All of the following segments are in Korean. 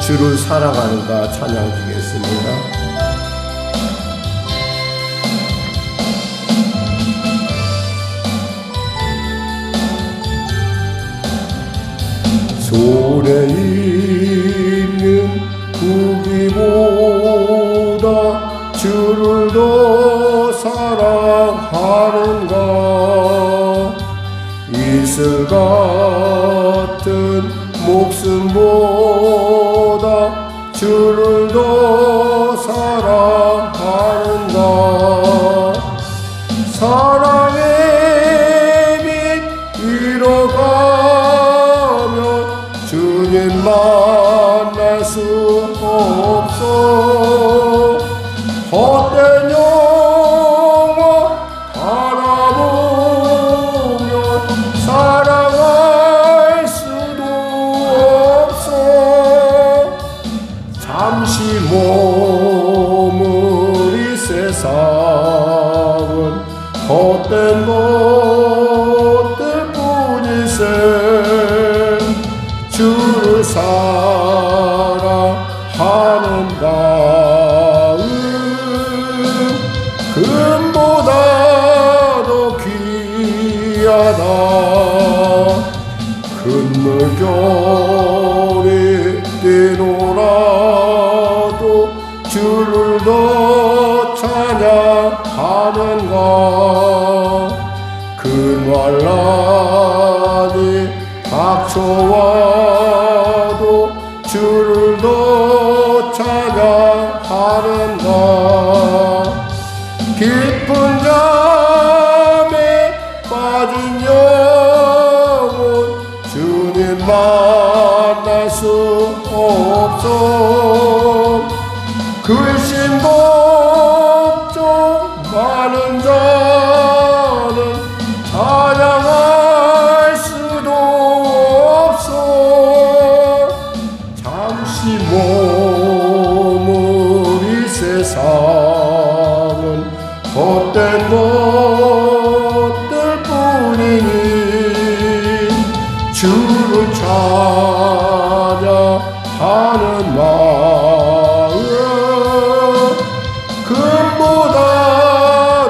주를 살아가는가 찬양드리겠습니다. 손에 있는 무기보다 주를 더 사랑하는가. 이슬 같은 목숨보다 주를 더 사랑하는가. 사랑의 빛 잃어가면 주님 만날 수 없어. 헛된 영화 바라보면 사랑할 수도 없어. 잠시 머무리 세상은 헛된 것들 뿐일세. 주를 사랑하는 다음 금보다 더 귀하다. 큰 물결이 뛰놀아도 주를 더 찬양하는가. 큰 환란이 닥쳐와도 주를 더 찬양하는가. 깊은 잠에 빠진 영혼 주님 만날 수 없어. 근심 걱정 많은 자는 찬양할 수도 없어. 잠시 머무리 세상은 헛된 것들 뿐이니 주를 찬양하는 마음 금보다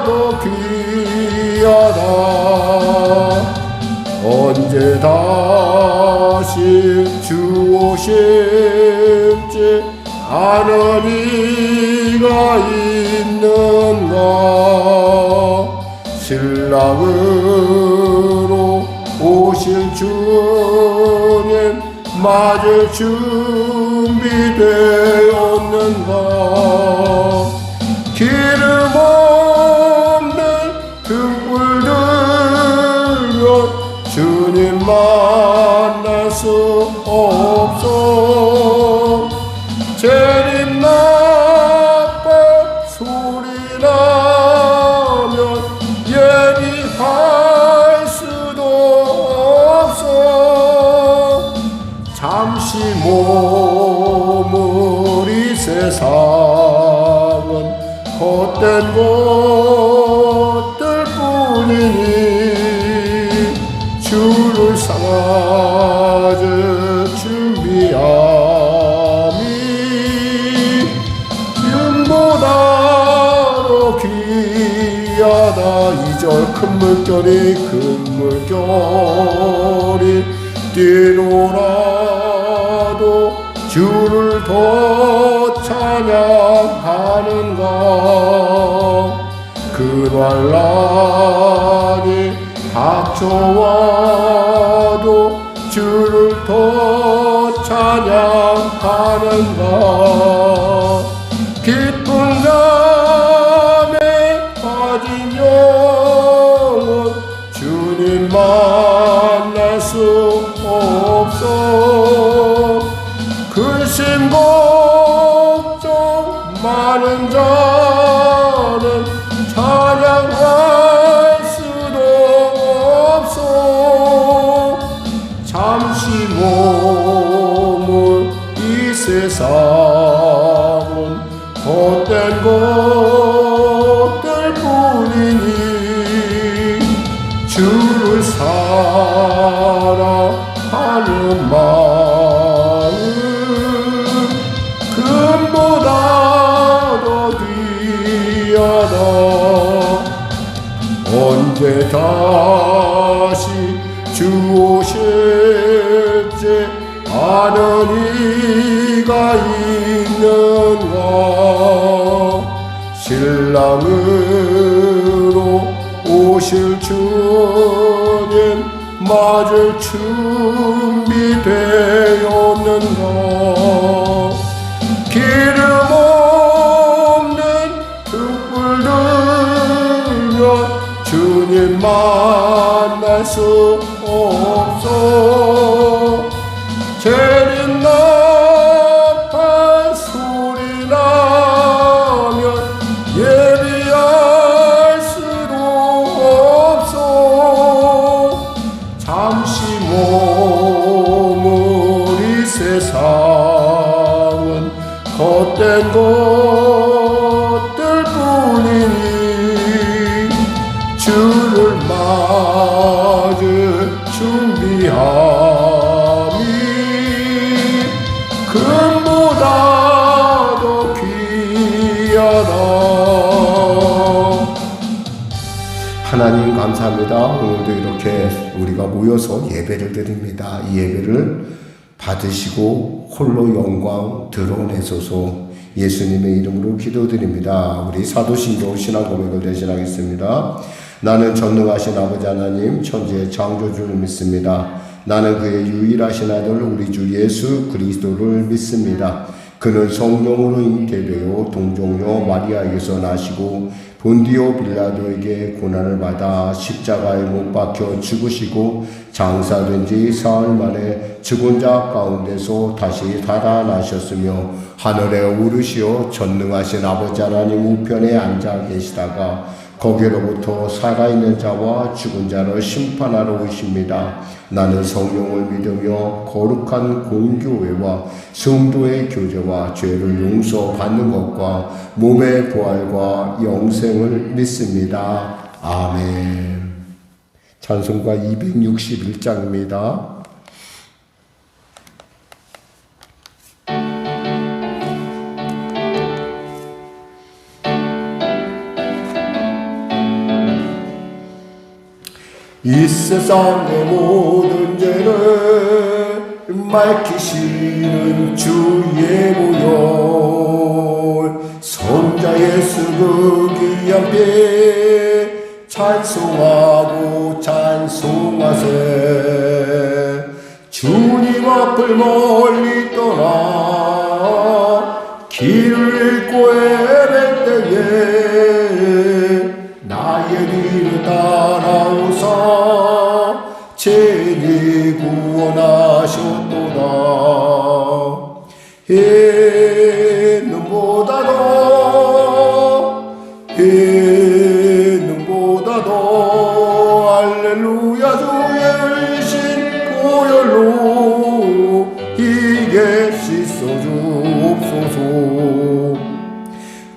더 귀하다. 언제 다시 주 오실지 아는 이가 있는가. 신랑으로 오실 주님 맞을 준비되었는가. 기름 없는 등불 들면 주님 만날 수 없어. 재림 나팔 소리 나면 예비할 수도 없어. 잠시 머무리 세상은 헛된 것들 뿐이니 주를 사랑하자 준비함이 윤보다 더 귀하다. 2절 큰 물결이 뛰놀아도 주를 더 찬양하는가. 그 환란이 닥쳐와도 주를 더 찬양하는가. 깊은 잠에 빠진 영혼 주님 만날 수 없어. 근심 걱정 많은 자는 찬양할 수도 없어. 잠시 머물 이 세상은 헛된 것들 뿐이니 주를 사랑하는 마음 다시 주 오실지 아는 이가 있는가. 신랑으로 오실 주님 맞을 준비되었는가. 기름 없는 등불 들면 주님 만날 수 없어. 재림 나팔 소리 나면 예비할 수도 없어. 잠시 머무리 세상은 헛된 것들 뿐이니 주를 맞을 준비함이 금보다 더 귀하다. 하나님 감사합니다. 오늘도 이렇게 우리가 모여서 예배를 드립니다. 이 예배를 받으시고 홀로 영광 드러내소서. 예수님의 이름으로 기도드립니다. 우리 사도신경 신앙 고백을 대신하겠습니다. 나는 전능하신 아버지 하나님 천지의 창조주를 믿습니다. 나는 그의 유일하신 아들 우리 주 예수 그리스도를 믿습니다. 그는 성령으로 잉태되어 동정녀 마리아에게서 나시고 본디오 빌라도에게 고난을 받아 십자가에 못 박혀 죽으시고 장사된 지 사흘 만에 죽은 자 가운데서 다시 살아나셨으며 하늘에 오르시어 전능하신 아버지 하나님 우편에 앉아 계시다가 거기로부터 살아있는 자와 죽은 자를 심판하러 오십니다. 나는 성령을 믿으며 거룩한 공교회와 성도의 교제와 죄를 용서받는 것과 몸의 부활과 영생을 믿습니다. 아멘. 찬송가 261장입니다. 이 세상의 모든 죄를 밝히시는 주의 보혈 성자 예수 그 귀한 피 찬송하고 찬송하세. 주님 앞을 멀리 떠나 길을 잃고 헤맬 때에 나의 뒤를 따라오사 죄를 구원하셨도다. 해는보다도 할렐루야 주의 의신 보혈로 이게 씻어주옵소서.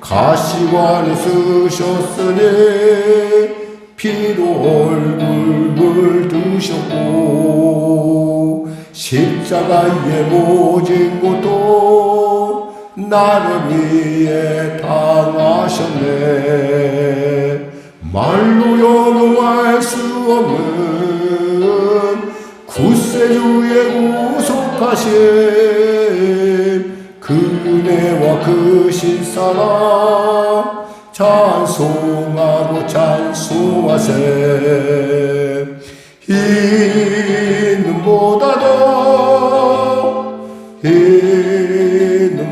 가시관을 쓰셨으니 피로 얼굴 물드셨고 십자가의 모진 것도 나를 위해 당하셨네. 말로 영용할 수 없는 구세주의 구속하심 그 은혜와 그 신사랑 찬송하고 찬송하세.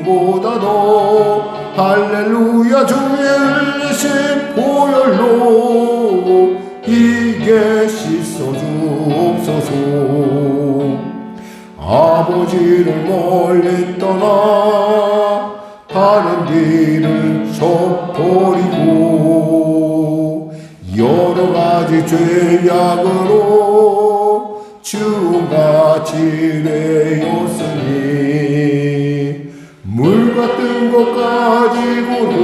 이는보다도 할렐루야 주의 흘리신 보혈로 이게 씻어주옵소서. 아버지를 멀리 떠나 다른 길을 져버리고 여러가지 죄악으로 주같이 되었으니 물같은 것 가지고는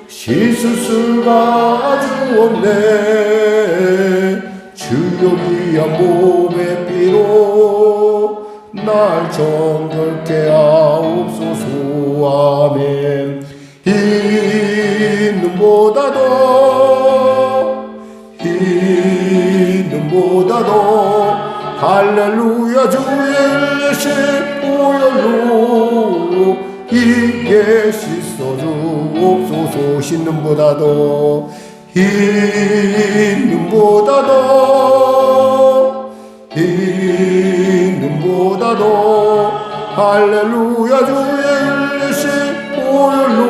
씻을 수가 아주 없네. 주여 귀한 몸의 피로 날 정결케 하옵소서. 아멘. 주님보다도 할렐루야 주의 일신 보혈로 이게 씻어주옵소서. 씻는보다도 할렐루야 주의 일신 보혈로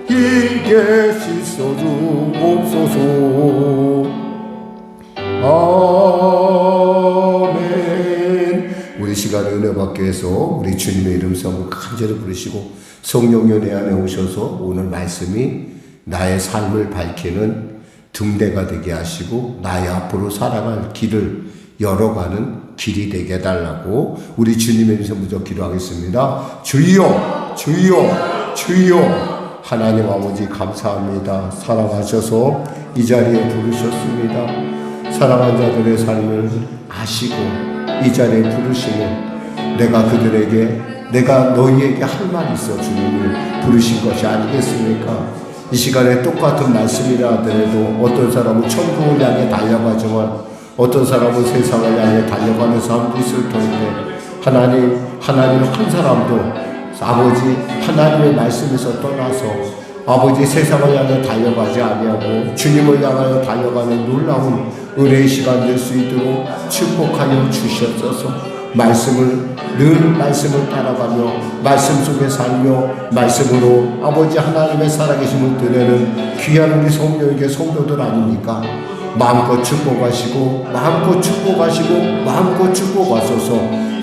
이게 씻어주옵소서. 아멘. 우리 시간에 은혜 받기 위해서 우리 주님의 이름 성을 간절히 부르시고 성령님 내 안에 오셔서 오늘 말씀이 나의 삶을 밝히는 등대가 되게 하시고 나의 앞으로 살아갈 길을 열어가는 길이 되게 해달라고 우리 주님의 이름 먼저 기도하겠습니다. 주여 주여 주여. 하나님 아버지 감사합니다. 사랑하셔서 이 자리에 부르셨습니다. 사랑한 자들의 삶을 아시고 이 자리에 부르시면 내가 그들에게 내가 너희에게 할 말이 있어 주님을 부르신 것이 아니겠습니까? 이 시간에 똑같은 말씀이라 하더라도 어떤 사람은 천국을 향해 달려가지만 어떤 사람은 세상을 향해 달려가는 사람도 있을 텐데 하나님 한 사람도 아버지 하나님의 말씀에서 떠나서 아버지 세상을 향해 달려가지 아니하고 주님을 향하여 달려가는 놀라운 은혜의 시간 될 수 있도록 축복하여 주시옵소서. 늘 말씀을 따라가며 말씀 속에 살며 말씀으로 아버지 하나님의 살아계심을 드러내는 귀한 우리 성령에게 성도들 아닙니까? 마음껏 축복하시고 마음껏 축복하소서.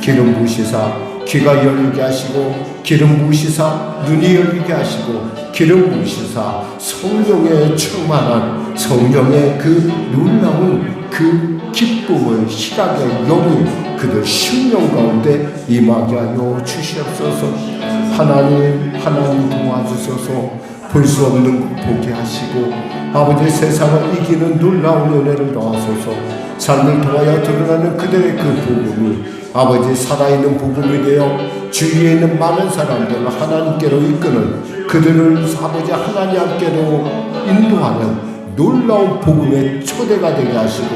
기름 부으시사 귀가 열리게 하시고 기름 부으시사 눈이 열리게 하시고 기름 부으시사 성령에 충만한 성령의 그 놀라운 그 기쁨을 시각의 영이 그들 심령 가운데 임하게 하여 주시옵소서. 하나님 도와주소서. 볼 수 없는 것 보게 하시고 아버지 세상을 이기는 놀라운 은혜를 더하소서. 삶을 통하여 드러나는 그들의 그 복음이 아버지 살아있는 복음이 되어 주위에 있는 많은 사람들을 하나님께로 이끄는 그들을 아버지 하나님 함께로 인도하는 놀라운 복음의 초대가 되게 하시고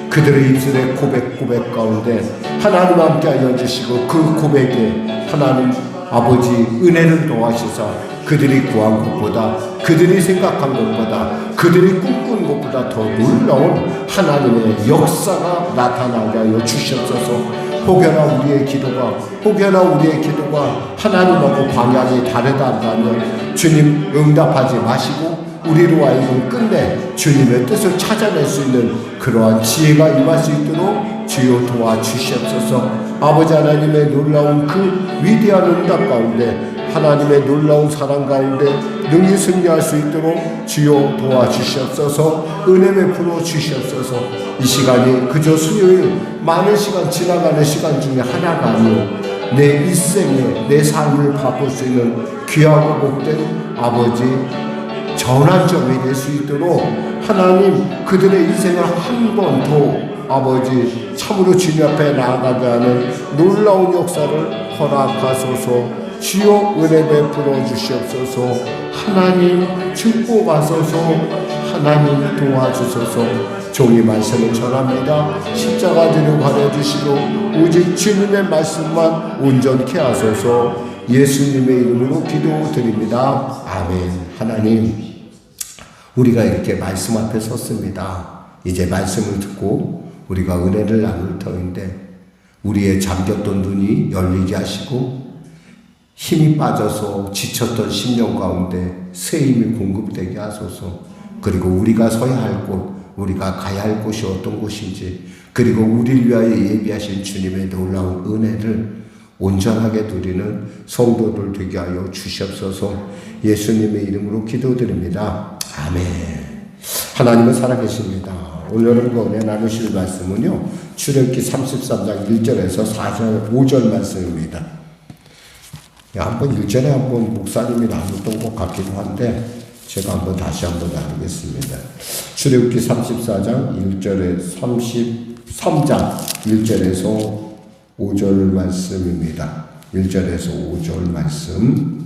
그들의 입술의 고백 가운데 하나님 함께 하여 주시고 그 고백에 하나님 아버지 은혜를 더하시사 그들이 구한 것보다 그들이 생각한 것보다 그들이 꿈꾼 것보다 더 놀라운 하나님의 역사가 나타나게 하여 주시옵소서. 혹여나 우리의 기도가 하나님하고 방향이 다르다 한다면 주님 응답하지 마시고 우리로 하여금 끝내 주님의 뜻을 찾아낼 수 있는 그러한 지혜가 임할 수 있도록 주여 도와주시옵소서. 아버지 하나님의 놀라운 그 위대한 응답 가운데 하나님의 놀라운 사랑 가운데 능히 승리할 수 있도록 주여 도와주시옵소서. 은혜 베풀어 주시옵소서. 이 시간이 그저 수요일 많은 시간 지나가는 시간 중에 하나가 아니요 내 일생에 내 삶을 바꿀 수 있는 귀하고 복된 아버지 전환점이 될 수 있도록 하나님 그들의 인생을 한 번 더 아버지 참으로 주님 앞에 나아가게 하는 놀라운 역사를 허락하소서. 주여 은혜 베풀어 주시옵소서. 하나님 축복하소서. 하나님 도와주소서. 종이 말씀을 전합니다. 십자가 뒤로 가려주시고 오직 주님의 말씀만 온전케 하소서. 예수님의 이름으로 기도드립니다. 아멘. 하나님 우리가 이렇게 말씀 앞에 섰습니다. 이제 말씀을 듣고 우리가 은혜를 나눌 터인데 우리의 잠겼던 눈이 열리게 하시고 힘이 빠져서 지쳤던 심령 가운데 새 힘이 공급되게 하소서. 그리고 우리가 서야 할 곳, 우리가 가야 할 곳이 어떤 곳인지 그리고 우리를 위하여 예비하신 주님의 놀라운 은혜를 온전하게 누리는 성도들 되게 하여 주시옵소서. 예수님의 이름으로 기도드립니다. 아멘. 하나님은 살아계십니다. 오늘 여러분과 은혜 나누실 말씀은요 출애굽기 33장 1절에서 4절 5절 말씀입니다. 한번 1절에 한번 목사님이 나눴던 것 같기도 한데 제가 한번 다시 한번 나누겠습니다. 출애굽기 34장 1절에 33장 1절에서 5절 말씀입니다. 1절에서 5절 말씀.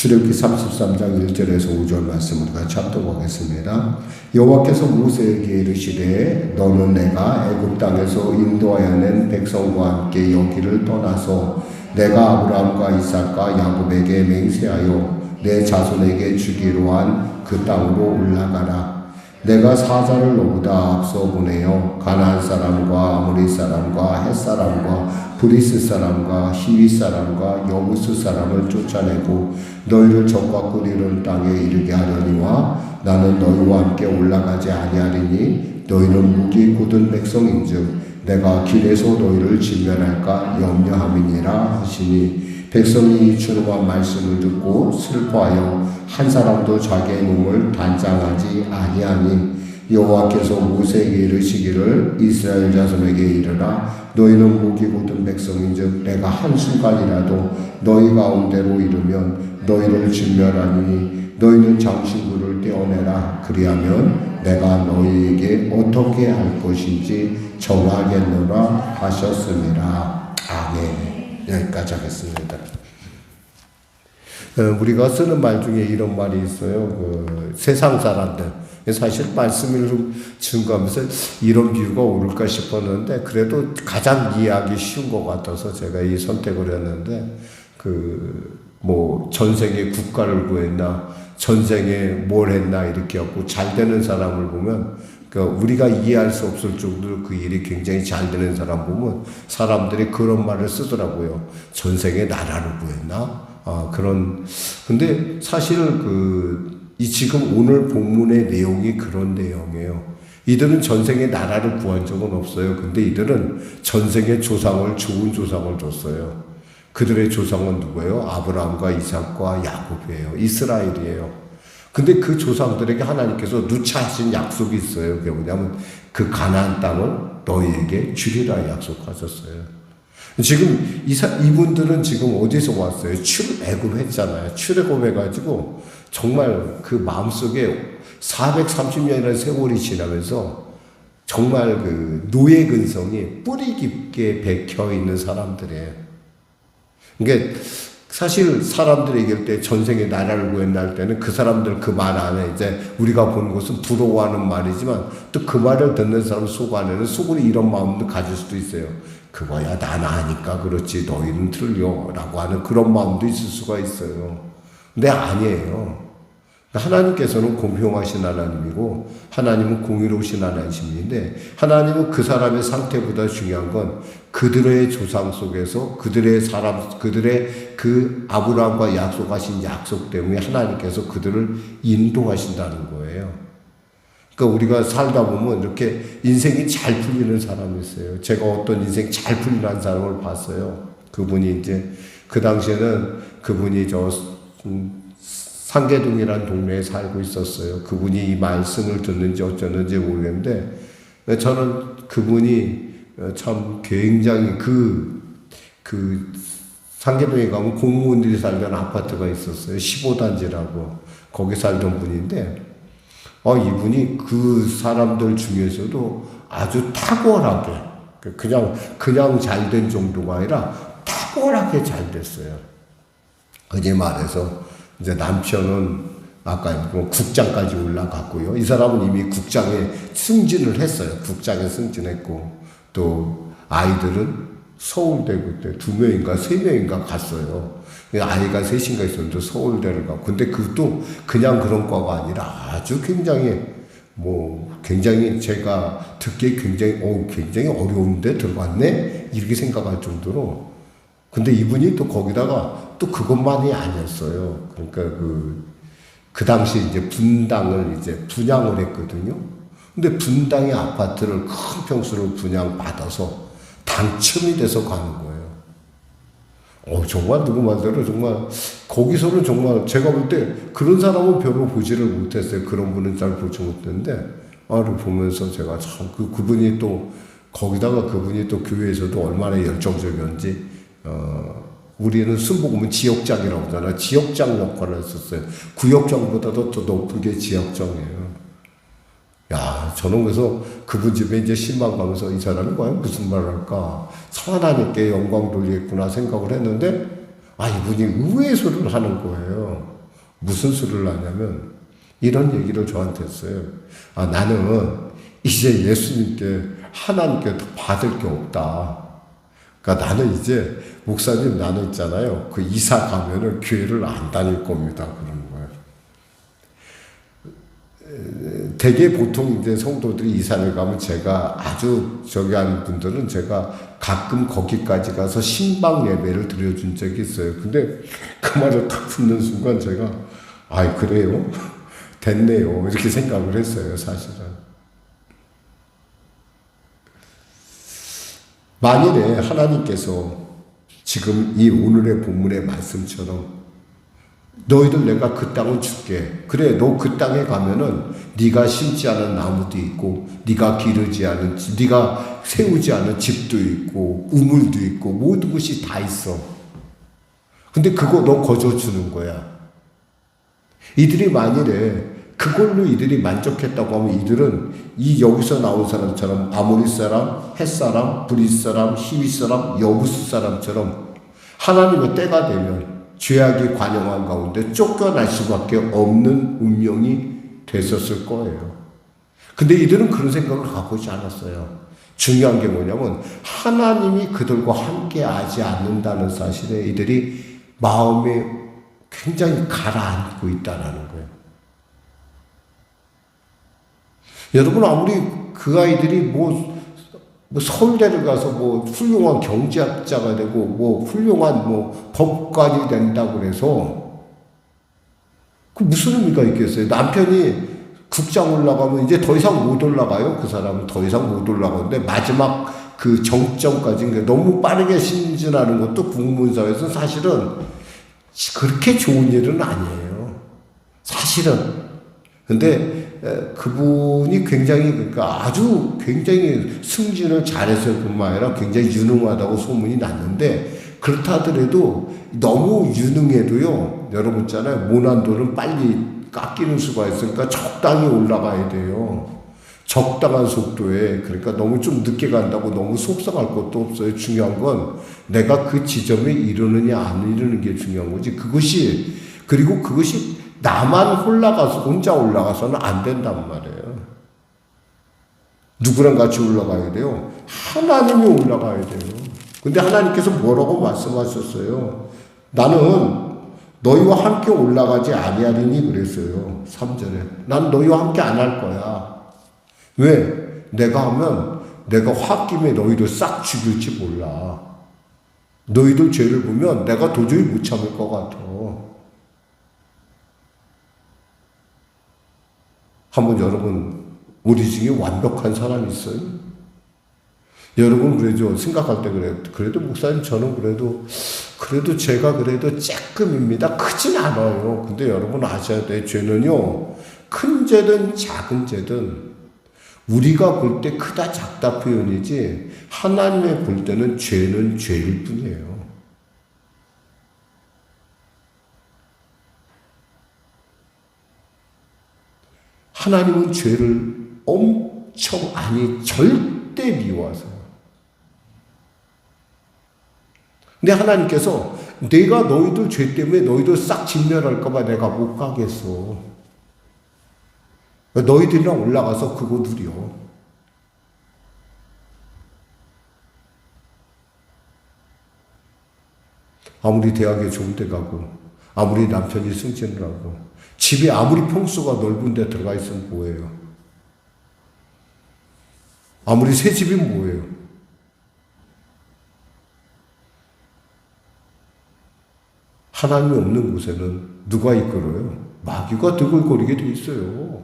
출애굽기 33장 1절에서 5절 말씀을 같이 합독하겠습니다. 여호와께서 모세에게 이르시되 너는 내가 애굽 땅에서 인도하여 낸 백성과 함께 여기를 떠나서 내가 아브라함과 이삭과 야곱에게 맹세하여 내 자손에게 주기로 한 그 땅으로 올라가라. 내가 사자를 너보다 앞서 보내어 가나안 사람과 아모리 사람과 헷 사람과 브리스 사람과 히위 사람과 여부스 사람을 쫓아내고 너희를 적과 꿀 이르는 땅에 이르게 하려니와 나는 너희와 함께 올라가지 아니하리니 너희는 무기 굳은 백성인즉 내가 길에서 너희를 진멸할까 염려함이니라 하시니 백성이 준엄한 말씀을 듣고 슬퍼하여 한 사람도 자기의 몸을 단장하지 아니하니 여호와께서 모세에게 이르시기를 이스라엘 자손에게 이르라 너희는 무기 굳은 백성인즉 내가 한순간이라도 너희 가운데로 이르면 너희를 진멸하니 너희는 장신구를 떼어내라 그리하면 내가 너희에게 어떻게 할 것인지 정하겠노라 하셨습니다. 아멘. 여기까지 하겠습니다. 우리가 쓰는 말 중에 이런 말이 있어요. 세상 사람들. 사실 말씀을 증거하면서 이런 비유가 옳을까 싶었는데 그래도 가장 이해하기 쉬운 것 같아서 제가 이 선택을 했는데 전생에 국가를 구했나 전생에 뭘 했나 이렇게 하고 잘 되는 사람을 보면 우리가 이해할 수 없을 정도로 그 일이 굉장히 잘 되는 사람 보면 사람들이 그런 말을 쓰더라고요. 전생에 나라를 구했나? 근데 사실 이 지금 오늘 본문의 내용이 그런 내용이에요. 이들은 전생에 나라를 구한 적은 없어요. 근데 이들은 전생의 조상을 좋은 조상을 줬어요. 그들의 조상은 누구예요? 아브라함과 이삭과 야곱이에요. 이스라엘이에요. 근데 그 조상들에게 하나님께서 누차하신 약속이 있어요. 그게 뭐냐면 그 가나안 땅을 너희에게 주리라 약속하셨어요. 지금 이분들은 지금 어디서 왔어요? 애굽했잖아요. 출애굽해가지고 정말 그 마음속에 430년이라는 세월이 지나면서 정말 그 노예 근성이 뿌리 깊게 박혀 있는 사람들이에요. 그러니까 사실 사람들이 얘기할 때 전생에 나라를 구했나 할 때는 그 사람들 그 말 안에 이제 우리가 보는 것은 부러워하는 말이지만 또 그 말을 듣는 사람 속 안에는 속으로 이런 마음도 가질 수도 있어요. 그거야 난 아니까 그렇지 너희는 틀려 라고 하는 그런 마음도 있을 수가 있어요. 근데 아니에요. 하나님께서는 공평하신 하나님이고 하나님은 공의로우신 하나님인데 하나님은 그 사람의 상태보다 중요한 건 그들의 조상 속에서 그들의 그 아브라함과 약속하신 약속 때문에 하나님께서 그들을 인도하신다는 거예요. 그러니까 우리가 살다 보면 이렇게 인생이 잘 풀리는 사람이 있어요. 제가 어떤 인생 잘 풀리는 사람을 봤어요. 그분이 이제 그 당시에는 그분이 상계동이라는 동네에 살고 있었어요. 그분이 이 말씀을 듣는지 어쩌는지 모르겠는데 저는 그분이 참 굉장히 상계동에 가면 공무원들이 살던 아파트가 있었어요. 15단지라고 거기 살던 분인데 이분이 그 사람들 중에서도 아주 탁월하게 그냥 잘 된 정도가 아니라 탁월하게 잘 됐어요. 어제 말해서 이제 남편은 아까 국장까지 올라갔고요. 이 사람은 이미 국장에 승진을 했어요. 국장에 승진했고 또 아이들은 서울대 그때 2명인가 3명인가 갔어요. 아이가 3인가 있었는데 서울대를 가고 근데 그것도 그냥 그런 과가 아니라 아주 굉장히 제가 듣기에 굉장히 어려운데 들어갔네 이렇게 생각할 정도로 근데 이분이 또 거기다가 또 그것만이 아니었어요. 그러니까 그 당시 이제 분당을 이제 분양을 했거든요. 근데 분당의 아파트를 큰 평수를 분양받아서 당첨이 돼서 가는 거예요. 정말 누구 말대로 정말 거기서는 정말 제가 볼 때 그런 사람은 별로 보지를 못했어요. 그런 분은 잘 보지 못했는데 보면서 제가 참 그분이 또 거기다가 그분이 또 교회에서도 얼마나 열정적이었는지 우리는 순복음은 지역장이라고 하잖아요. 지역장 역할을 했었어요. 구역장보다도 더 높은 게 지역장이에요. 저는 그래서 그분 집에 이제 신방 가면서 이 사람이 과연 무슨 말을 할까? 하나님께 영광 돌리겠구나 생각을 했는데, 이분이 의외의 소리를 하는 거예요. 무슨 소리를 하냐면 이런 얘기를 저한테 했어요. 아, 나는 이제 예수님께 하나님께 더 받을 게 없다. 그러니까 나는 이제 목사님 나는 있잖아요. 그 이사 가면은 교회를 안 다닐 겁니다. 그러는 거예요. 대개 보통 이제 성도들이 이사를 가면 제가 아주 저기 하는 분들은 제가 가끔 거기까지 가서 신방 예배를 드려준 적이 있어요. 근데 그 말을 딱 듣는 순간 제가 아이 그래요? 됐네요. 이렇게 생각을 했어요. 사실은. 만일에 하나님께서 지금 이 오늘의 본문의 말씀처럼 너희들 내가 그 땅을 줄게. 그래, 너 그 땅에 가면은 네가 심지 않은 나무도 있고, 네가 기르지 않은, 네가 세우지 않은 집도 있고, 우물도 있고, 모든 것이 다 있어. 근데 그거 너 거저 주는 거야. 이들이 만일에 그걸로 이들이 만족했다고 하면 이들은 이 여기서 나온 사람처럼 아모리 사람, 헷 사람, 브릿 사람, 히윗 사람, 여부스 사람처럼 하나님의 때가 되면 죄악이 관영한 가운데 쫓겨날 수밖에 없는 운명이 됐었을 거예요. 근데 이들은 그런 생각을 갖고 있지 않았어요. 중요한 게 뭐냐면 하나님이 그들과 함께 하지 않는다는 사실에 이들이 마음에 굉장히 가라앉고 있다는 거예요. 여러분 아무리 그 아이들이 뭐 서울대를 가서 뭐 훌륭한 경제학자가 되고 뭐 훌륭한 뭐 법관이 된다고 그래서 그 무슨 의미가 있겠어요? 남편이 국장 올라가면 이제 더 이상 못 올라가요. 그 사람은 더 이상 못 올라가는데 마지막 그 정점까지 너무 빠르게 신진하는 것도 국문사회에서 사실은 그렇게 좋은 일은 아니에요. 사실은. 근데 그분이 굉장히 그러니까 아주 굉장히 승진을 잘했을 뿐만 아니라 굉장히 유능하다고 소문이 났는데 그렇다 하더라도 너무 유능해도요 여러분 있잖아요 모난도는 빨리 깎이는 수가 있으니까 적당히 올라가야 돼요. 적당한 속도에. 그러니까 너무 좀 늦게 간다고 너무 속상할 것도 없어요. 중요한 건 내가 그 지점에 이르느냐 안 이르는 게 중요한 거지. 그것이 그리고 그것이 나만 혼자 올라가서는 안 된단 말이에요. 누구랑 같이 올라가야 돼요? 하나님이 올라가야 돼요. 근데 하나님께서 뭐라고 말씀하셨어요? 나는 너희와 함께 올라가지 아니하리니 그랬어요. 3절에. 난 너희와 함께 안 할 거야. 왜? 내가 하면 내가 홧김에 너희를 싹 죽일지 몰라. 너희들 죄를 보면 내가 도저히 못 참을 것 같아. 한번 여러분 우리 중에 완벽한 사람이 있어요? 여러분 그래도 생각할 때 그래도 목사님 저는 그래도 제가 그래도 쬐끔입니다. 크진 않아요. 근데 여러분 아셔야 돼. 죄는요 큰 죄든 작은 죄든 우리가 볼 때 크다 작다 표현이지 하나님의 볼 때는 죄는 죄일 뿐이에요. 하나님은 죄를 엄청 절대 미워하세요. 근데 하나님께서 내가 너희들 죄 때문에 너희들 싹 진멸할까봐 내가 못 가겠어. 너희들이랑 올라가서 그거 누려. 아무리 대학에 좋은 데 가고 아무리 남편이 승진을 하고 집에 아무리 평수가 넓은 데 들어가 있으면 뭐예요? 아무리 새 집이 뭐예요? 하나님이 없는 곳에는 누가 이끌어요? 마귀가 드글거리게 돼 있어요.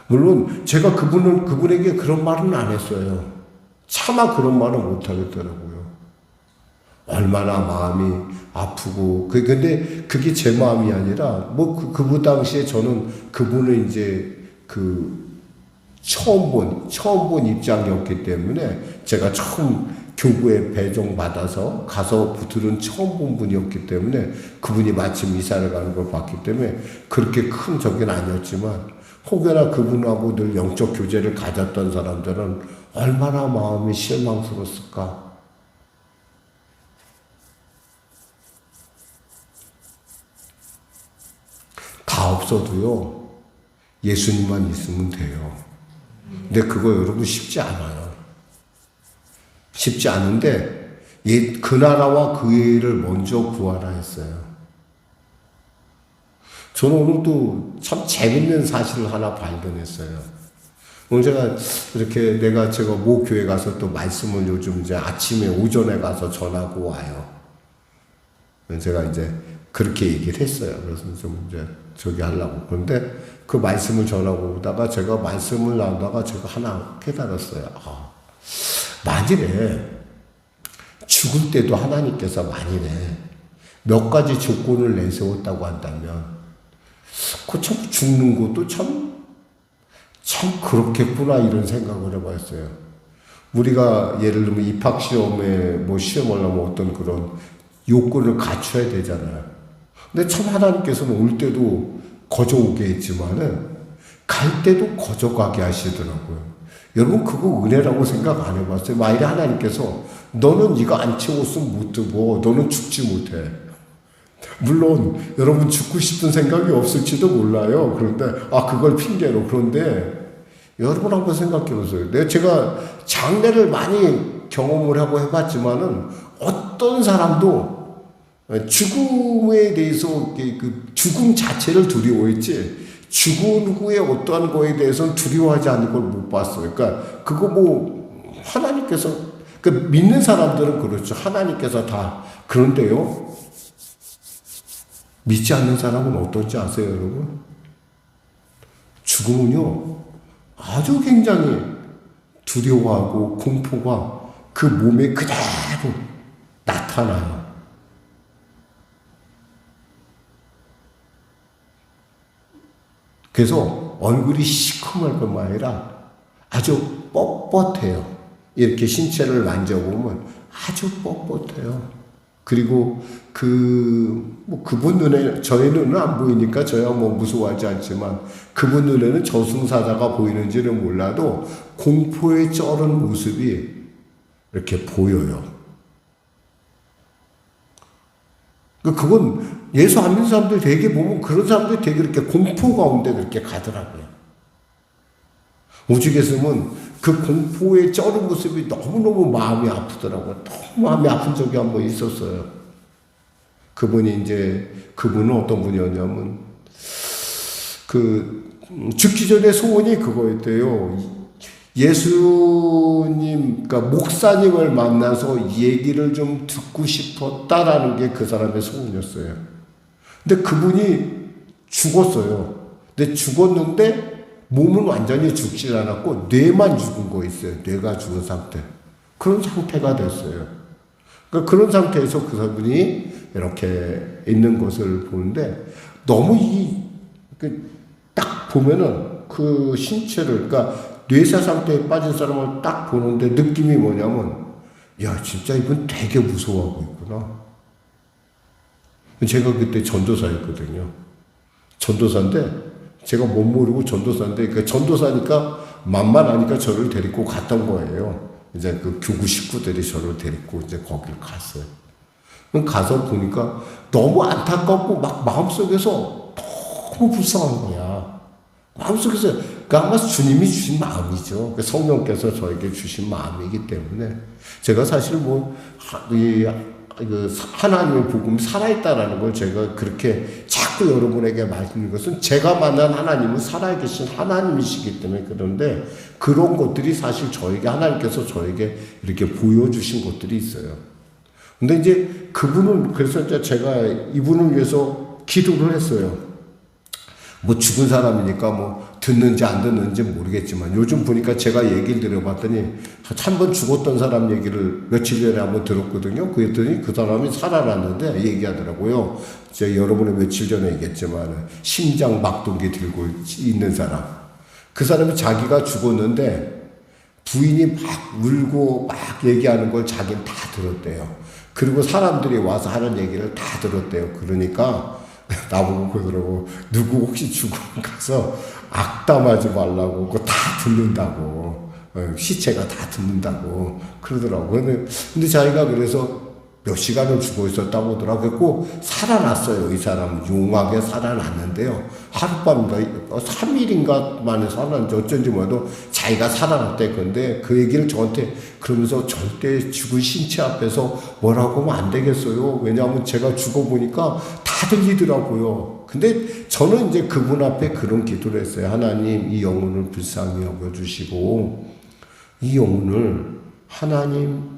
물론 제가 그분에게 그런 말은 안 했어요. 차마 그런 말은 못 하겠더라고요. 얼마나 마음이 아프고 근데 그게 제 마음이 아니라 그분 당시에 저는 그분을 이제 처음 본 입장이었기 때문에 제가 처음 교구에 배정받아서 가서 들은 처음 본 분이었기 때문에 그분이 마침 이사를 가는 걸 봤기 때문에 그렇게 큰 적은 아니었지만 혹여나 그분하고 늘 영적 교제를 가졌던 사람들은 얼마나 마음이 실망스러웠을까. 없어도요, 예수님만 있으면 돼요. 근데 그거 여러분 쉽지 않아요. 쉽지 않은데, 그 나라와 그 일을 먼저 구하라 했어요. 저는 오늘도 참 재밌는 사실을 하나 발견했어요. 오늘 제가 모 교회 가서 또 말씀을 요즘 이제 아침에 오전에 가서 전하고 와요. 제가 이제 그렇게 얘기를 했어요. 그래서 좀 이제 저기 하려고. 그런데 그 말씀을 전하고 오다가 제가 말씀을 나누다가 제가 하나 깨달았어요. 만일에 죽을 때도 하나님께서 만일에 몇 가지 조건을 내세웠다고 한다면 그 참 죽는 것도 참 그렇겠구나 이런 생각을 해봤어요. 우리가 예를 들면 입학시험에 뭐 시험을 하면 어떤 그런 요건을 갖춰야 되잖아요. 근데 참 하나님께서는 올 때도 거저 오게 했지만은 갈 때도 거저 가게 하시더라고요. 여러분 그거 은혜라고 생각 안 해봤어요? 만일에 하나님께서 너는 이거 안 채웠으면 못 뜨고 너는 죽지 못해. 물론 여러분 죽고 싶은 생각이 없을지도 몰라요. 그런데 그걸 핑계로. 그런데 여러분 한번 생각해 보세요. 제가 장례를 많이 경험을 하고 해봤지만은 어떤 사람도 죽음에 대해서 그 죽음 자체를 두려워했지 죽은 후에 어떠한 거에 대해서는 두려워하지 않는 걸 못 봤어요. 그러니까 그거 뭐 하나님께서 믿는 사람들은 그렇죠. 하나님께서 다. 그런데요, 믿지 않는 사람은 어떤지 아세요, 여러분? 죽음은요, 아주 굉장히 두려워하고 공포가 그 몸에 그대로 나타나요. 그래서 얼굴이 시커멀 뿐만 아니라 아주 뻣뻣해요. 이렇게 신체를 만져보면 아주 뻣뻣해요. 그리고 그분 눈에, 저희 눈은 안 보이니까 저야 뭐 무서워하지 않지만 그분 눈에는 저승사자가 보이는지는 몰라도 공포에 쩔은 모습이 이렇게 보여요. 그건 예수 안 믿는 사람들 되게 보면 그런 사람들이 되게 이렇게 공포 가운데 그렇게 가더라고요. 오죽했으면 그 공포에 쩔은 모습이 너무너무 마음이 아프더라고요. 너무 마음이 아픈 적이 한 번 있었어요. 그분은 어떤 분이었냐면, 죽기 전에 소원이 그거였대요. 예수님, 그러니까 목사님을 만나서 얘기를 좀 듣고 싶었다라는 게 그 사람의 소원이었어요. 근데 그분이 죽었어요. 근데 죽었는데 몸은 완전히 죽지 않았고 뇌만 죽은 거 있어요. 뇌가 죽은 상태. 그런 상태가 됐어요. 그러니까 그런 상태에서 그 사람이 이렇게 있는 것을 보는데 너무 딱 보면은 그 신체를, 그러니까 뇌사 상태에 빠진 사람을 딱 보는데 느낌이 뭐냐면, 야, 진짜 이분 되게 무서워하고 있구나. 제가 그때 전도사였거든요. 전도사인데, 제가 못 모르고 전도사인데, 그러니까 전도사니까 만만하니까 저를 데리고 갔던 거예요. 이제 그 교구 식구들이 저를 데리고 이제 거길 갔어요. 가서 보니까 너무 안타깝고 막 마음속에서 너무 불쌍한 거야. 마음속에서, 아마 주님이 주신 마음이죠. 성령께서 저에게 주신 마음이기 때문에 제가 사실 하나님의 복음이 살아있다라는 걸 제가 그렇게 자꾸 여러분에게 말씀드리는 것은 제가 만난 하나님은 살아계신 하나님이시기 때문에 그런데 그런 것들이 사실 하나님께서 저에게 이렇게 보여주신 것들이 있어요. 근데 이제 그래서 이제 제가 이분을 위해서 기도를 했어요. 뭐 죽은 사람이니까 듣는지 안 듣는지 모르겠지만 요즘 보니까 제가 얘기를 들어봤더니 한 번 죽었던 사람 얘기를 며칠 전에 한번 들었거든요. 그랬더니 그 사람이 살아났는데 얘기하더라고요. 제가 여러분이 며칠 전에 얘기했지만 심장 막동기 들고 있는 사람. 그 사람이 자기가 죽었는데 부인이 막 울고 막 얘기하는 걸 자기는 다 들었대요. 그리고 사람들이 와서 하는 얘기를 다 들었대요. 그러니까 나보고 그러더라고. 누구 혹시 죽으면 가서 악담하지 말라고. 그거 다 듣는다고. 시체가 다 듣는다고. 그러더라고. 근데 자기가 그래서 몇 시간을 죽어 있었다고 하더라고요. 살아났어요. 이 사람은 용하게 살아났는데요. 하룻밤인가 3일인가 만에 살아났는지 어쩐지 몰라도 자기가 살아났대. 근데 그 얘기를 저한테 그러면서 절대 죽은 신체 앞에서 뭐라고 하면 안 되겠어요. 왜냐하면 제가 죽어보니까 다 들리더라고요. 근데 저는 이제 그분 앞에 그런 기도를 했어요. 하나님, 이 영혼을 불쌍히 여겨주시고 이 영혼을 하나님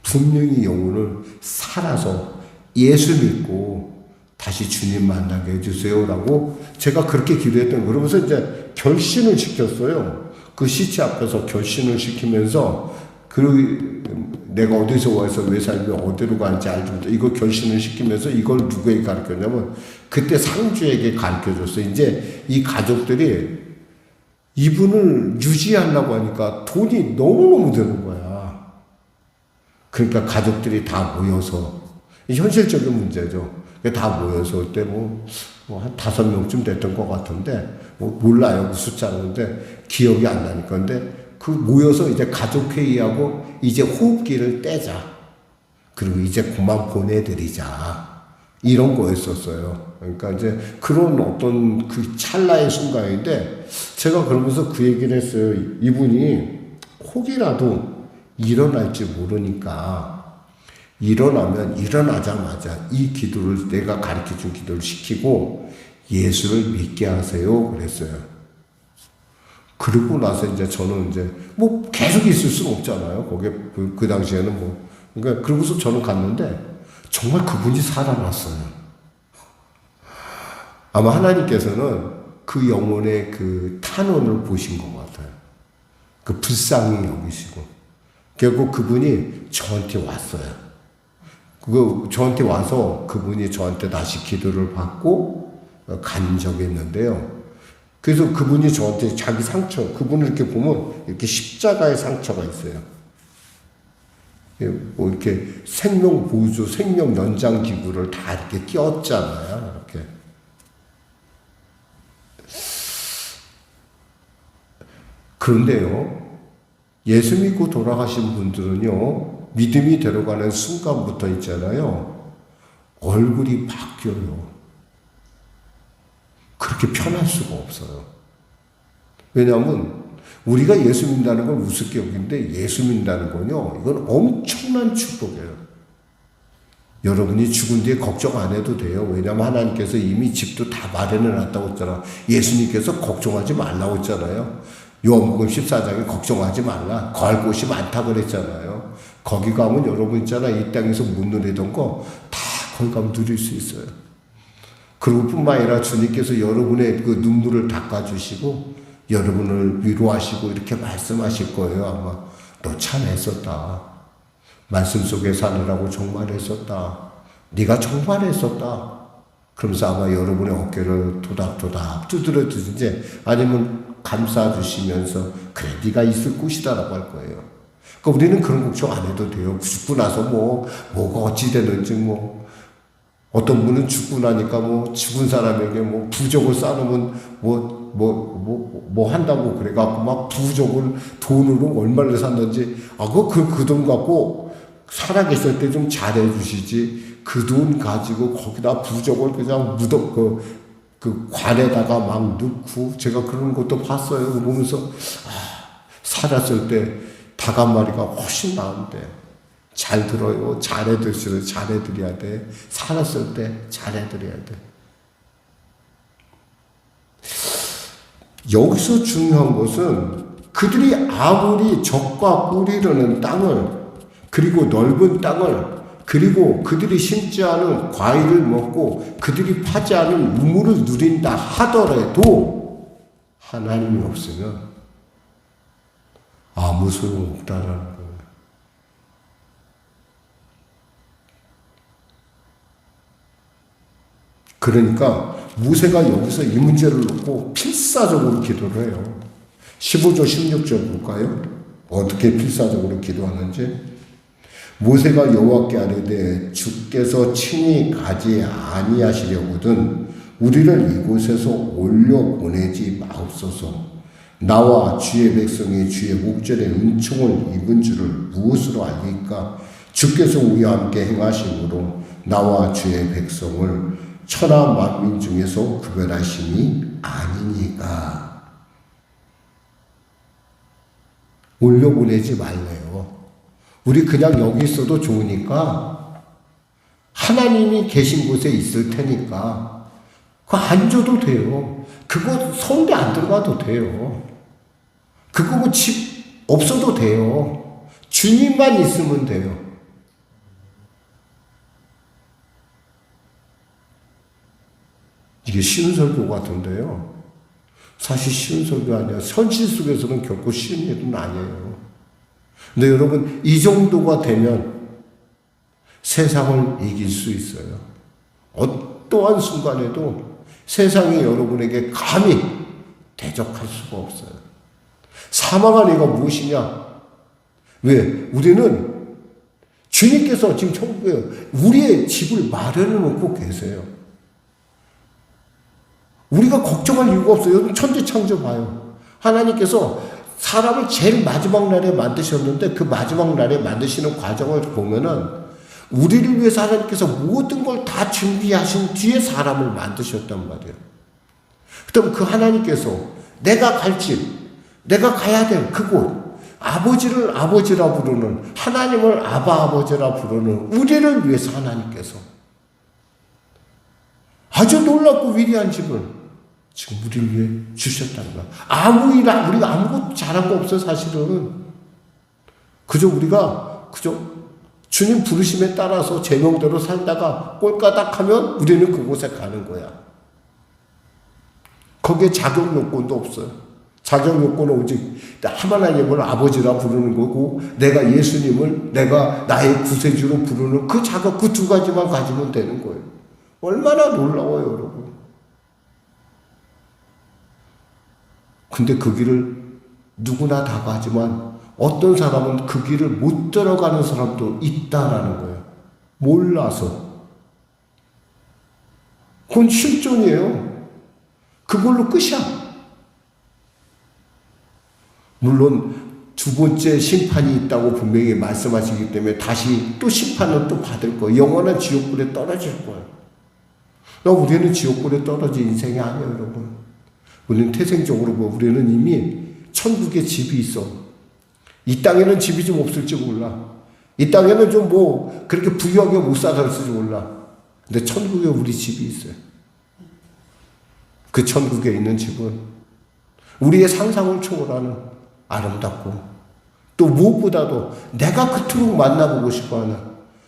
분명히 영혼을 살아서 예수 믿고 다시 주님 만나게 해주세요라고 제가 그렇게 기도했던 거예요. 그러면서 이제 결신을 시켰어요. 그 시체 앞에서 결신을 시키면서 내가 어디서 와서 왜 살면 어디로 가는지 알지 못해. 이거 결신을 시키면서 이걸 누구에게 가르쳤냐면 그때 상주에게 가르쳐줬어요. 이제 이 가족들이 이분을 유지하려고 하니까 돈이 너무너무 드는 거야. 그러니까 가족들이 다 모여서, 현실적인 문제죠. 다 모여서 그때 한 5명쯤 됐던 것 같은데, 몰라요. 그 숫자는. 근데 기억이 안 나니까. 근데 그 모여서 이제 가족회의하고 이제 호흡기를 떼자. 그리고 이제 그만 보내드리자. 이런 거였었어요. 그러니까 이제 그런 어떤 그 찰나의 순간인데, 제가 그러면서 그 얘기를 했어요. 이분이 혹이라도 일어날지 모르니까 일어나면 일어나자마자 이 기도를 내가 가르쳐준 기도를 시키고 예수를 믿게 하세요. 그랬어요. 그러고 나서 이제 저는 이제 계속 있을 수는 없잖아요. 거기에 그 당시에는 그러니까 그러고서 저는 갔는데 정말 그분이 살아났어요. 아마 하나님께서는 그 영혼의 그 탄원을 보신 것 같아요. 그 불쌍히 여기시고. 결국 그분이 저한테 왔어요. 저한테 와서 그분이 저한테 다시 기도를 받고 간 적이 있는데요. 그래서 그분이 저한테 자기 상처, 그분을 이렇게 보면 이렇게 십자가의 상처가 있어요. 이렇게 생명 보조, 생명 연장 기구를 다 이렇게 꼈잖아요. 이렇게. 그런데요. 예수 믿고 돌아가신 분들은요, 믿음이 들어가는 순간부터 있잖아요, 얼굴이 바뀌어요. 그렇게 편할 수가 없어요. 왜냐하면 우리가 예수 믿는다는 건 우습게 여기는데 예수 믿는다는 건요, 이건 엄청난 축복이에요. 여러분이 죽은 뒤에 걱정 안 해도 돼요. 왜냐하면 하나님께서 이미 집도 다 마련해 놨다고 했잖아. 예수님께서 걱정하지 말라고 했잖아요. 요한복음 14장에 걱정하지 말라. 거할 곳이 많다 그랬잖아요. 거기 가면 여러분 있잖아. 이 땅에서 못 누리던 거 다 거기 가면 누릴 수 있어요. 그리고 뿐만 아니라 주님께서 여러분의 그 눈물을 닦아주시고 여러분을 위로하시고 이렇게 말씀하실 거예요. 아마 너 참 애썼다. 말씀 속에 사느라고 정말 애썼다. 네가 정말 애썼다. 그러면서 아마 여러분의 어깨를 도닥도닥 두드려 주든지 아니면 감싸주시면서 그래 네가 있을 곳이다 라고 할 거예요. 그러니까 우리는 그런 걱정 안 해도 돼요. 죽고 나서 뭐가 어찌 되는지 어떤 분은 죽고 나니까 죽은 사람에게 부적을 쌓으면 한다고 그래갖고 막 부적을 돈으로 얼마를 샀는지 그 돈 갖고 살아계실 때 좀 잘해주시지 그 돈 가지고 거기다 부적을 그냥 그 관에다가 막 넣고 제가 그런 것도 봤어요. 보면서 살았을 때 닭 한 마리가 훨씬 나은데 잘 들어요. 잘해드려야 돼. 살았을 때 잘해드려야 돼. 여기서 중요한 것은 그들이 아무리 적과 꿀이르는 땅을 그리고 넓은 땅을 그리고 그들이 심지 않은 과일을 먹고 그들이 파지 않은 우물을 누린다 하더라도 하나님이 없으면 아무 소용없다라는 거예요. 그러니까 모세가 여기서 이 문제를 놓고 필사적으로 기도를 해요. 15절 16절 볼까요? 어떻게 필사적으로 기도하는지. 모세가 여호와께 아뢰되 주께서 친히 가지 아니하시려거든 우리를 이곳에서 올려보내지 마옵소서. 나와 주의 백성이 주의 목전에 은총을 입은 줄을 무엇으로 알리까? 주께서 우리와 함께 행하심으로 나와 주의 백성을 천하 만민 중에서 구별하심이 아니니까. 올려보내지 말래요. 우리 그냥 여기 있어도 좋으니까 하나님이 계신 곳에 있을 테니까 그거 안 줘도 돼요. 그거 성대 안 들어가도 돼요. 그거 뭐 집 없어도 돼요. 주님만 있으면 돼요. 이게 쉬운 설교 같은데요. 사실 쉬운 설교 아니에요. 현실 속에서는 결코 쉬운 일은 아니에요. 근데 여러분, 이 정도가 되면 세상을 이길 수 있어요. 어떠한 순간에도 세상이 여러분에게 감히 대적할 수가 없어요. 사망한 이가 무엇이냐? 왜? 우리는 주님께서 지금 천국에 우리의 집을 마련해 놓고 계세요. 우리가 걱정할 이유가 없어요. 여러분 천지창조 봐요. 하나님께서 사람을 제일 마지막 날에 만드셨는데 그 마지막 날에 만드시는 과정을 보면은 우리를 위해서 하나님께서 모든 걸 다 준비하신 뒤에 사람을 만드셨단 말이에요. 그럼 그 하나님께서 내가 갈 집, 내가 가야 될 그곳, 아버지를 아버지라 부르는, 하나님을 아바 아버지라 부르는 우리를 위해서 하나님께서 아주 놀랍고 위대한 집을 지금 우리를 위해 주셨다는 거야. 우리가 아무것도 잘한 거 없어, 사실은. 우리가 주님 부르심에 따라서 제명대로 살다가 꼴까닥하면 우리는 그곳에 가는 거야. 거기에 자격 요건도 없어요. 자격 요건은 오직 하나님을 아버지라 부르는 거고, 내가 예수님을 내가 나의 구세주로 부르는 그 자격, 그 두 가지만 가지면 되는 거예요. 얼마나 놀라워요, 여러분. 근데 그 길을 누구나 다 가지만 어떤 사람은 그 길을 못 들어가는 사람도 있다라는 거예요. 몰라서. 그건 실존이에요. 그걸로 끝이야. 물론 두 번째 심판이 있다고 분명히 말씀하시기 때문에 다시 또 심판을 또 받을 거예요. 영원한 지옥불에 떨어질 거예요. 우리는 지옥불에 떨어질 인생이 아니에요, 여러분. 우리는 태생적으로 우리는 이미 천국에 집이 있어. 이 땅에는 집이 좀 없을지 몰라. 이 땅에는 좀 그렇게 부유하게 못 살았을지 몰라. 근데 천국에 우리 집이 있어요. 그 천국에 있는 집은 우리의 상상을 초월하는 아름답고, 또 무엇보다도 내가 그토록 만나보고 싶어하는,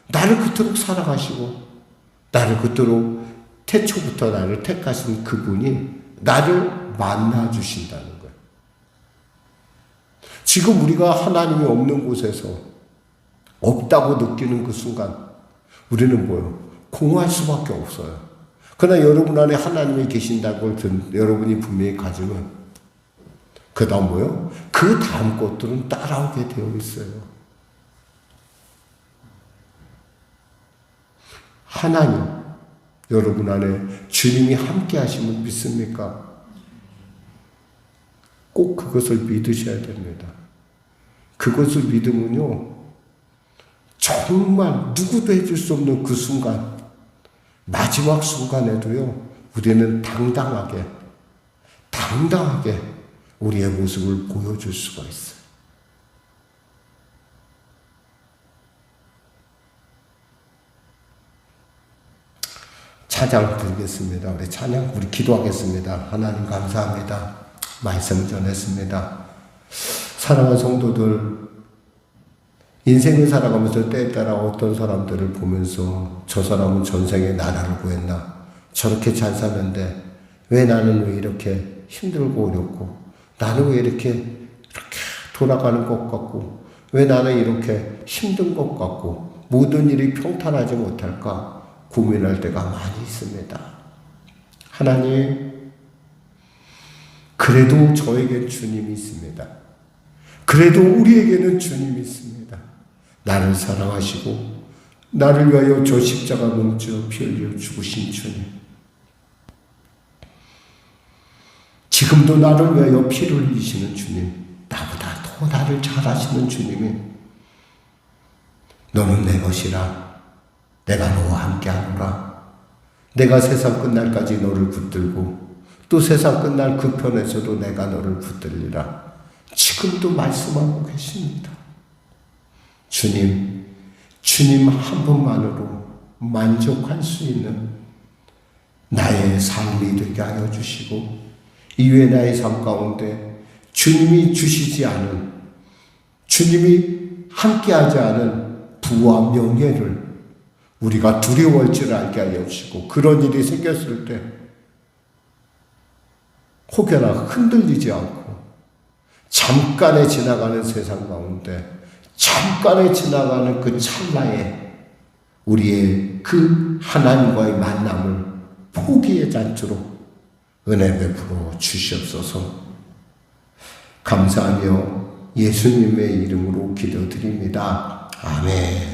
나를 그토록 사랑하시고 나를 그토록 태초부터 나를 택하신 그분이 나를 만나주신다는 거예요. 지금 우리가 하나님이 없는 곳에서 없다고 느끼는 그 순간 우리는 공허할 수밖에 없어요. 그러나 여러분 안에 하나님이 계신다는 걸 여러분이 분명히 가지면 그 다음 그 다음 것들은 따라오게 되어 있어요. 하나님, 여러분 안에 주님이 함께 하심을 믿습니까? 꼭 그것을 믿으셔야 됩니다. 그것을 믿으면요, 정말 누구도 해줄 수 없는 그 순간, 마지막 순간에도요, 우리는 당당하게 우리의 모습을 보여줄 수가 있어요. 찬양 드리겠습니다. 우리 기도하겠습니다. 하나님 감사합니다. 말씀 전했습니다. 사랑하는 성도들, 인생을 살아가면서 때에 따라 어떤 사람들을 보면서 저 사람은 전생에 나라를 구했나, 저렇게 잘 사는데 나는 왜 이렇게 힘들고 어렵고, 나는 왜 이렇게 돌아가는 것 같고, 왜 나는 이렇게 힘든 것 같고, 모든 일이 평탄하지 못할까 고민할 때가 많이 있습니다. 하나님, 그래도 저에겐 주님이 있습니다. 그래도 우리에게는 주님이 있습니다. 나를 사랑하시고 나를 위하여 저 십자가 뭉쳐 피 흘려 죽으신 주님, 지금도 나를 위하여 피를 흘리시는 주님, 나보다 더 나를 잘 아시는 주님이 너는 내 것이라. 내가 너와 함께하노라. 내가 세상 끝날까지 너를 붙들고 또 세상 끝날 그 편에서도 내가 너를 붙들리라. 지금도 말씀하고 계십니다. 주님 한 분만으로 만족할 수 있는 나의 삶이 되게 하여 주시고, 이외 나의 삶 가운데 주님이 주시지 않은, 주님이 함께하지 않은 부와 명예를 우리가 두려워할 줄 알게 하여 주시고, 그런 일이 생겼을 때 혹여나 흔들리지 않고 잠깐에 지나가는 세상 가운데 잠깐에 지나가는 그 찰나에 우리의 그 하나님과의 만남을 포기하지 않도록 은혜 베풀어 주시옵소서. 감사하며 예수님의 이름으로 기도드립니다. 아멘.